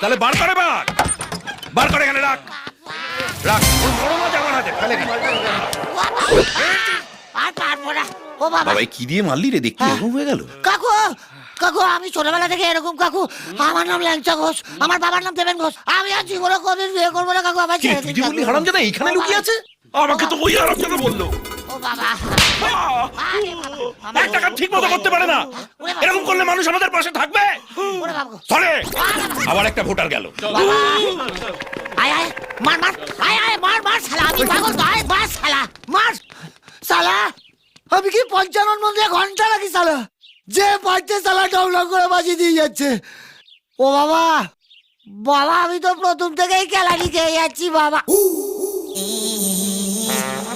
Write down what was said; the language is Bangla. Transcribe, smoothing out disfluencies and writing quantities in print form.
তাহলে বার করে বার করে এখানে রাখ রাখ। ওর বড় মাছ আমার হাতে ফেলে দে। আর পারবো না। ও বাবা বাবা কি দিয়ে মারলি রে, দেখতে এরকম হয়ে গেল। কাকু কাকু আমি ছোটবেলা থেকে এরকম কাকু। আমার নাম ল্যাংচা ঘোষ, আমার বাবার নাম দেবেন ঘোষ। আমি আর জীবনে কোনদিন বিয়ে করবো না কাকু। আমার কি ছেড়ে তুই দিন যে কাকু। বললি হারামজাদা এইখানে লুকিয়ে আছে? আমাকে তো ওই হারামজাদা বললো। ও বাবা আরে বাবা, একটা কাজ ঠিক মতো করতে পারে না। এরকম করলে মানুষ আমাদের পাশে থাকবে? ওরে বাবা গো। চলে আবার একটা ভোটার গেল। বাবা আয় আয় মার মার আয় আয় মার মার শালা। আমি পাগল তো। আয় মার শালা মার শালা। আমি কি পঞ্চানন মন্দিরে ঘন্টা রাখি শালা? যে পারছে শালা ডং করে বাজি দিয়ে যাচ্ছে। ও বাবা বাবা আমি তো প্রথম থেকেই কেলানি খেয়ে যাচ্ছি বাবা।